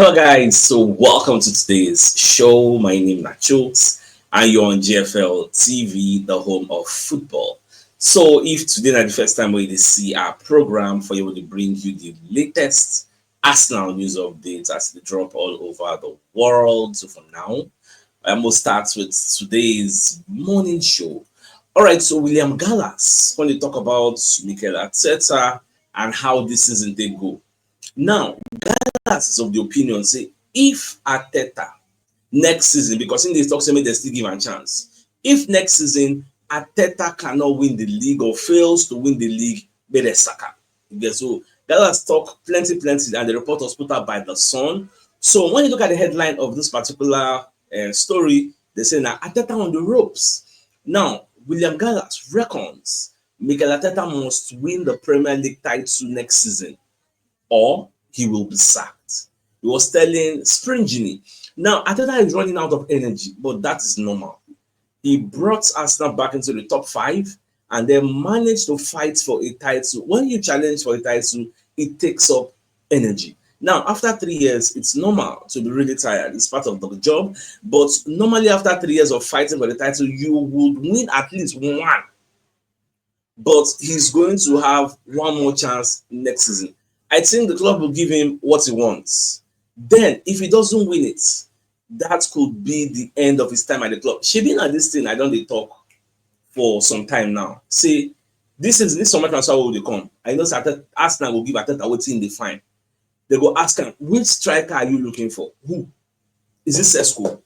Hello, guys. So, welcome to today's show. My name is CHUKS, and you're on GFL TV, the home of football. So, if today is the first time we see our program for you to bring you the latest Arsenal news updates as they drop all over the world. So, for now, I'm going to start with today's morning show. All right. So, William Gallas going to talk about Mikel Arteta and how this season they go. Now, is of the opinion say if Arteta next season, because in this talk say they still give a chance. If next season Arteta cannot win the league or fails to win the league, may they sack him. Okay, so that has talk plenty, and the report was put out by the Sun. So when you look at the headline of this particular story, they say now Arteta on the ropes. Now William Gallas reckons Mikel Arteta must win the Premier League title next season, or he will be sacked. He was telling Springini. Now, Arteta is running out of energy, but that is normal. He brought Arsenal back into the top five and then managed to fight for a title. When you challenge for a title, it takes up energy. Now, after 3 years, it's normal to be really tired. It's part of the job. But normally, after 3 years of fighting for the title, you would win at least one. But he's going to have one more chance next season. I think the club will give him what he wants. Then, if he doesn't win it, that could be the end of his time at the club. She been at this thing, I don't talk for some time now. Say, this summer transfer will come. I know that Arsenal will give Arteta waiting the fine. They go ask him, which striker are you looking for? Who? Is it Sesko?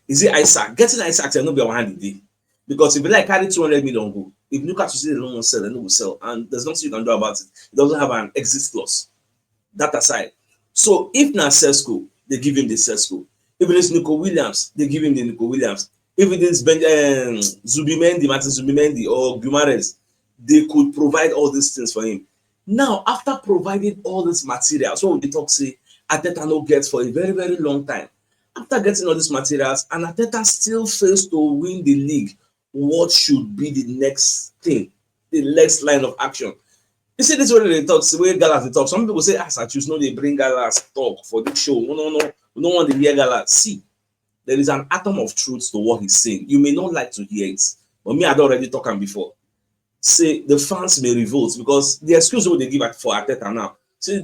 Is it Isaac? Getting Isaac will not be on hand today. Because if you like carry 200 million go, if Newcastle say they don't want to sell, they will sell, and there's nothing you can do about it. It doesn't have an exit clause. That aside. So if na Sesko, they give him the Sesko. If it is Nico Williams, they give him the Nico Williams. If it is Zubimendi, Martin Zubimendi or Guimaraes, they could provide all these things for him. Now, after providing all this material, so we talk say Arteta no gets for a very, very long time. After getting all these materials, and Arteta still fails to win the league, what should be the next thing, the next line of action? You see, this is what they talk, the way Gallas they talk. Some people say, as I choose, no, they bring Gallas talk for this show. No, we don't want to hear Gallas. See, there is an atom of truth to what he's saying. You may not like to hear it, but me, I'd already talked before. Say the fans may revolt because the excuse what they give for Arteta now. See,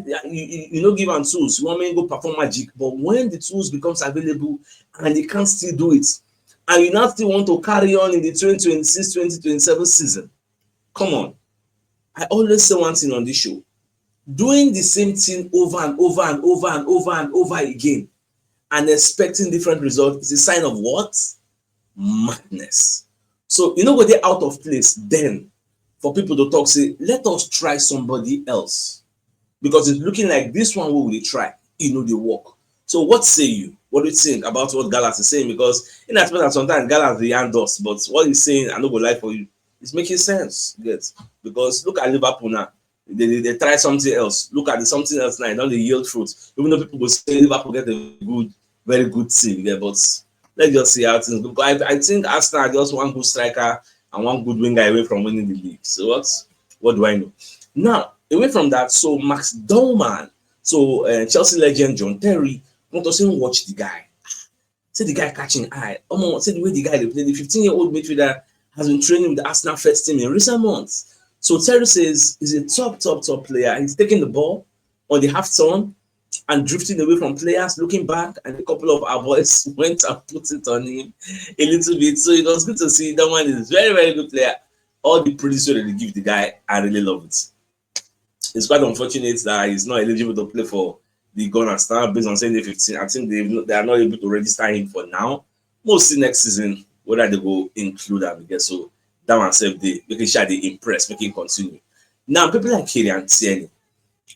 you know, give them tools. You want me to go perform magic, but when the tools becomes available and they can't still do it, and you now still want to carry on in the 2026-2027 season, come on. I always say one thing on this show. Doing the same thing over and over and over and over and over again and expecting different results is a sign of what? Madness. So, you know what they're out of place then for people to talk, say, let us try somebody else. Because it's looking like this one will we try, they work. So what say you? What do you think about what Gallas is saying? Because in that matter, sometimes Gallas the hand us, but what he's saying, I know go lie for you. It's making sense, yes. Because look at Liverpool now. They try something else. Look at something else now. Now they yield fruit. Even though people will say Liverpool get a good, very good team, yeah, but let's just see how things go. I think Arsenal are just one good striker and one good winger away from winning the league. So what do I know? Now, away from that, so Max Dowman, so Chelsea legend John Terry, want to say watch the guy. Say the guy catching eye. Say the way the guy they play, the 15-year-old midfielder has been training with the Arsenal first team in recent months. So Terry says he's a top player. He's taking the ball on the half turn and drifting away from players, looking back, and a couple of our boys went and put it on him a little bit. So it was good to see that one is a very, very good player. All the praise that they give the guy, I really love it. It's quite unfortunate that he's not eligible to play for the Gunners now based on Sunday 15. I think they are not able to register him for now. Mostly next season, whether they go include him again. So that one self they making sure they impress, making continue. Now people like Tierney,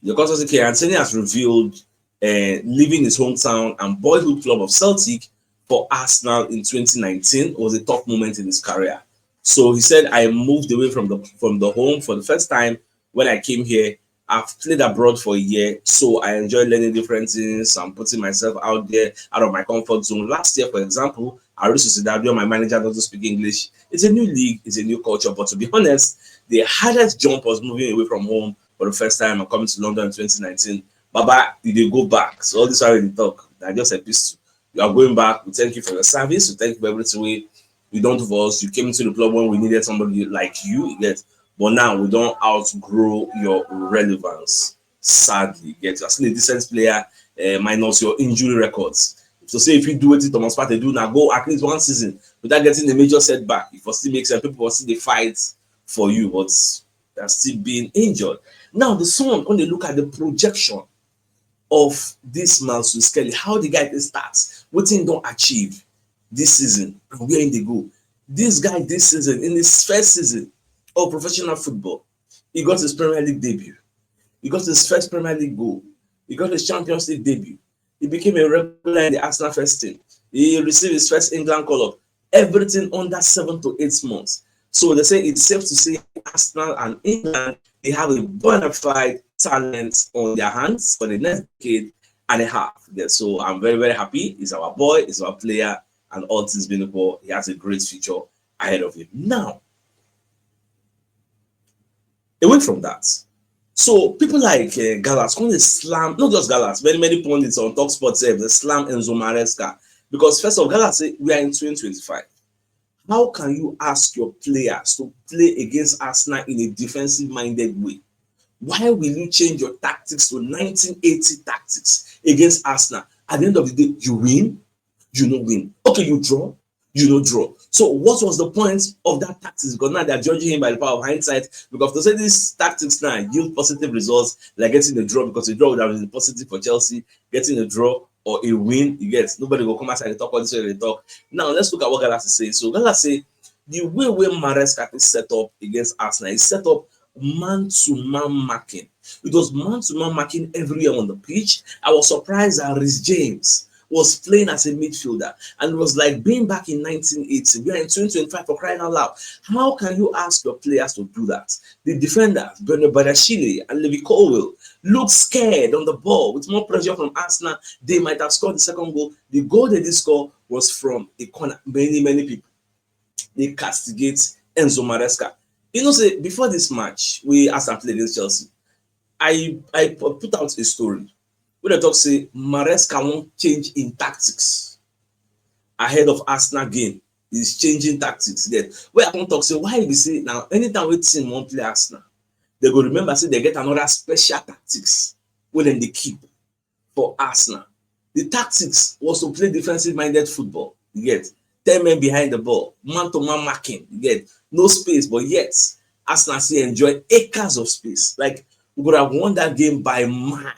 the consultancy Tierney has revealed leaving his hometown and boyhood club of Celtic for Arsenal in 2019 was a top moment in his career. So he said, I moved away from the home for the first time when I came here. I've played abroad for a year, so I enjoy learning different things. I'm putting myself out there, out of my comfort zone. Last year, for example, I reached Sociedad where my manager doesn't speak English. It's a new league, it's a new culture. But to be honest, the hardest jump was moving away from home for the first time and coming to London in 2019 Baba, you dey go back. So all this already talk. I just epistle. You are going back. We thank you for your service. We thank you for everything we done for us. You came into the club when we needed somebody like you, get. But now we don't outgrow your relevance. Sadly, get. You're still a decent player, minus your injury records. So say if you do what Thomas Partey do now, go at least one season without getting a major setback. If you still make sense, people will still the fight for you, but they're still being injured. Now the song, when they look at the projection of this Mansu Skelly, how the guy starts, what he don't achieve this season, and where they go. This guy this season, in his first season of professional football, he got his Premier League debut. He got his first Premier League goal. He got his Champions League debut. He became a regular in the Arsenal first team. He received his first England call-up. Everything under 7 to 8 months. So they say it's safe to say Arsenal and England, they have a bona fide talent on their hands for the next decade and a half. Yeah, so I'm very, very happy. He's our boy, he's our player, and all things being equal, he has a great future ahead of him. Now, away from that, so people like Galas, when they slam, not just Galas, many pundits on Talk Sports say they slam Enzo Maresca. Because first of all, Galas say we are in 2025. How can you ask your players to play against Arsenal in a defensive-minded way? Why will you change your tactics to 1980 tactics against Arsenal? At the end of the day, you win, you no win. Okay, you draw, you no draw. So what was the point of that tactics? Because now they're judging him by the power of hindsight. Because to say these tactics now yield positive results, like getting a draw, because a draw would have been positive for Chelsea, getting a draw or a win, you get, nobody will come outside and talk all this way they talk. Now let's look at what Galas is saying. So Galas say the way Maresca is set up against Arsenal is set up man-to-man marking. It was man-to-man marking every year on the pitch. I was surprised that Reece James was playing as a midfielder, and it was like being back in 1980. We are in 2025 for crying out loud. How can you ask your players to do that? The defenders, Bernard Badashile and Levi Colwill, look scared on the ball with more pressure from Arsenal. They might have scored the second goal. The goal they did score was from a corner. Many people, they castigate Enzo Maresca. You know, say before this match, we Arsenal played against Chelsea. I put out a story where they talk say Maresca won't change in tactics ahead of Arsenal game. He's changing tactics. Then where I won't talk say why we say now anytime we team won't play Arsenal, they go remember say they get another special tactics where then they keep for Arsenal. The tactics was to play defensive-minded football. You get 10 men behind the ball, man-to-man marking. You get no space, but yet Arsenal still enjoy acres of space. Like we could have won that game by miles.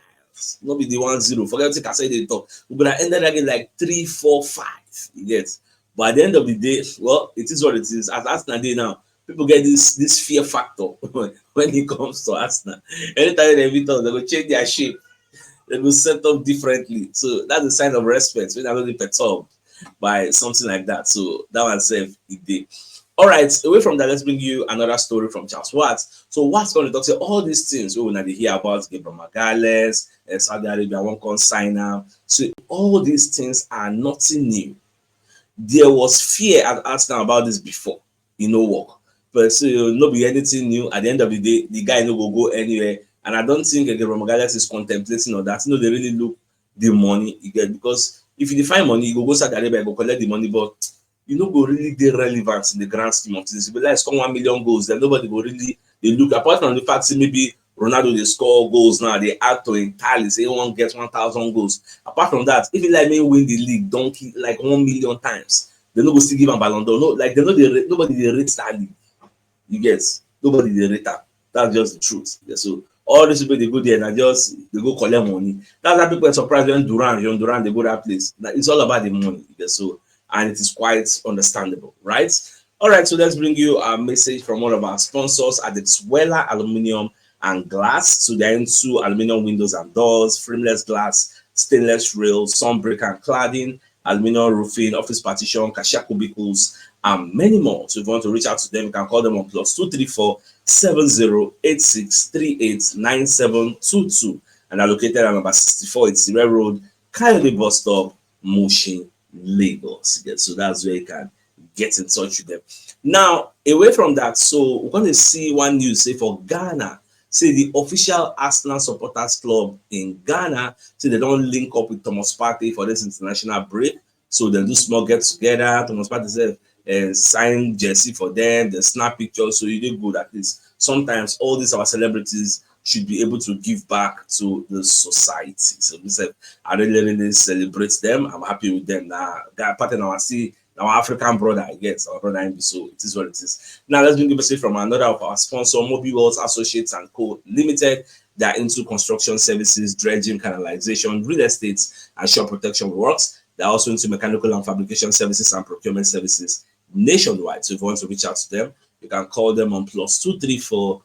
Not be the 1-0. Forget what I said they talk. We could have ended that game like 3-4-5. You get. But at the end of the day, well, it is what it is. As Arsenal day now, people get this fear factor when it comes to Arsenal. Anytime they meet us, they will change their shape. They will set up differently. So that's a sign of respect when they're not perturbed by something like that. So that one said it did. All right, away from that, let's bring you another story from Charles Watts. So Watts going to talk say all these things we will not hear about Gabriel Magalhaes, Saudi Arabia won't consign now. So all these things are nothing new. There was fear at Arsenal about this before, work. But so no be anything new. At the end of the day, the guy no go anywhere. And I don't think Gabriel Magalhaes is contemplating on that. They really look the money you get, because if you define money, you go Saudi Arabia, go collect the money, but you know go really get relevant in the grand scheme of things. If you like score 1 million goals, then nobody will really they look, apart from the fact that maybe Ronaldo they score goals now, they add to entirely say one gets 1,000 goals. Apart from that, if you like me win the league donkey like 1 million times, they no go still give him Ballon d'Or. No, like they know nobody they rate that league. You get nobody they rate that. That's just the truth. Yeah, so all these people they go there and just they go collect money. That's why people are surprised when John Duran they go that place. Now, it's all about the money. Yeah, so and it is quite understandable, right? All right, so let's bring you a message from one of our sponsors at Weller Aluminium and Glass. So they're into aluminium windows and doors, frameless glass, stainless rails, sunbreak and cladding, aluminium roofing, office partition, cashier cubicles, and many more. So if you want to reach out to them, you can call them on +234 7086 389722, and are located at number 64 it's Sire Road, Coyote Bus Stop, Mushin, Lagos. So that's where you can get in touch with them. Now, away from that, so we're going to see one news say for Ghana. say the official Arsenal supporters club in Ghana, say they don't link up with Thomas Partey for this international break. So they do small get together. Thomas Partey said sign jersey for them, they snap pictures. So you do good at least. Sometimes all these our celebrities should be able to give back to the society. So we said I really celebrate them. I'm happy with them. Now, Partey now I see our African brother, I guess, our brother MB, so it is what it is. Now let's bring a message from another of our sponsor, Mobile World Associates and Co. Limited. They are into construction services, dredging, canalization, real estate, and shore protection works. They're also into mechanical and fabrication services and procurement services nationwide. So if you want to reach out to them, you can call them on +234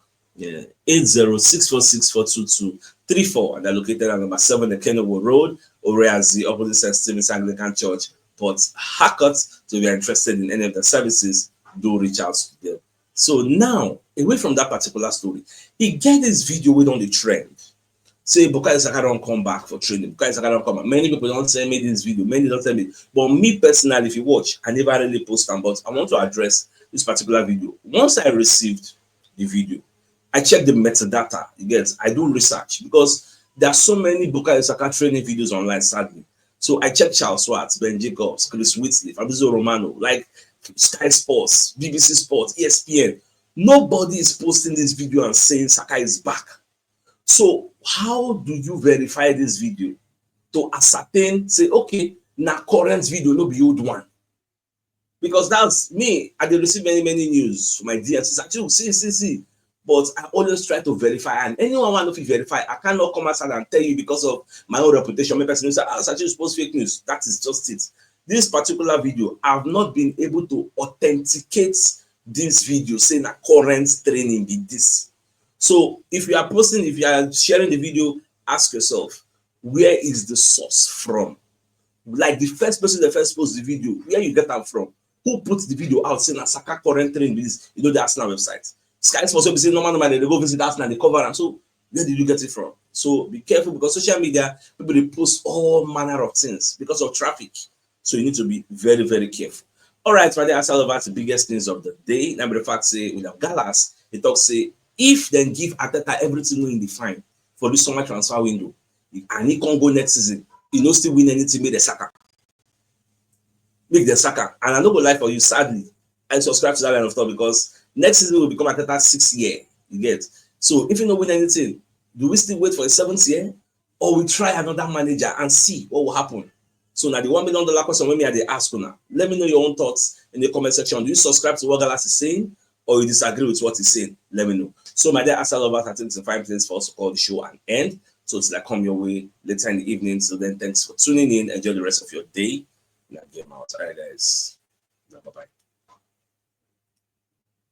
8064642234, and they're located at number 7 the Kenwood Road, Oreazi, opposite St. Stephen's Anglican Church, Port Harcourt. So if you're interested in any of the services, do reach out to them. So now, away from that particular story, he get this video with on the trend. Say Bukayo Saka don't come back for training. Bukayo Saka don't come back. Many people don't send me this video. Many don't tell me. But me personally, if you watch, I never really post them. But I want to address this particular video. Once I received the video, I check the metadata. You get, I do research because there are so many Bukayo Saka training videos online, sadly. So I check Charles Watts, Ben Jacobs, Chris Whitley, Fabrizio Romano, like Sky Sports, BBC Sports, ESPN. Nobody is posting this video and saying Saka is back. So how do you verify this video to ascertain, say, okay, now current video, no be old one? Because that's me. I did receive many news from my DMs. Actually, see. But I always try to verify, and anyone want to verify, I cannot come outside and tell you because of my own reputation. My person say, "Ah, actually post fake news." That is just it. This particular video, I've not been able to authenticate this video saying a current training be this. So if you are posting, if you are sharing the video, ask yourself, where is the source from? Like the first person that first post the video, where you get that from? Who put the video out saying a Saka current training be this? You know the Arsenal website. Sky Sports will be saying normal they go visit Arsenal, they cover them. So where did you get it from? So be careful because social media people they post all manner of things because of traffic. So you need to be very careful. All right, my dear, that's all about the biggest things of the day. Now, the fact say with Gallas, they talk say if then give Arteta everything in the fine for this summer transfer window, and he can't go next season, he no still win anything, make the Saka. And I don't go lie for you, sadly. I subscribe to that line of thought because next season will become Arteta's 6th year. You get. So if you don't win anything, do we still wait for a 7th year? Or we try another manager and see what will happen? So now the $1 million question when me at the ask now. Let me know your own thoughts in the comment section. Do you subscribe to what Gallas is saying? Or you disagree with what he's saying? Let me know. So my dear, as all about, I think it's 5 minutes for us to call the show and end. So it's like come your way later in the evening. So then thanks for tuning in. Enjoy the rest of your day. Now get out. All right, guys.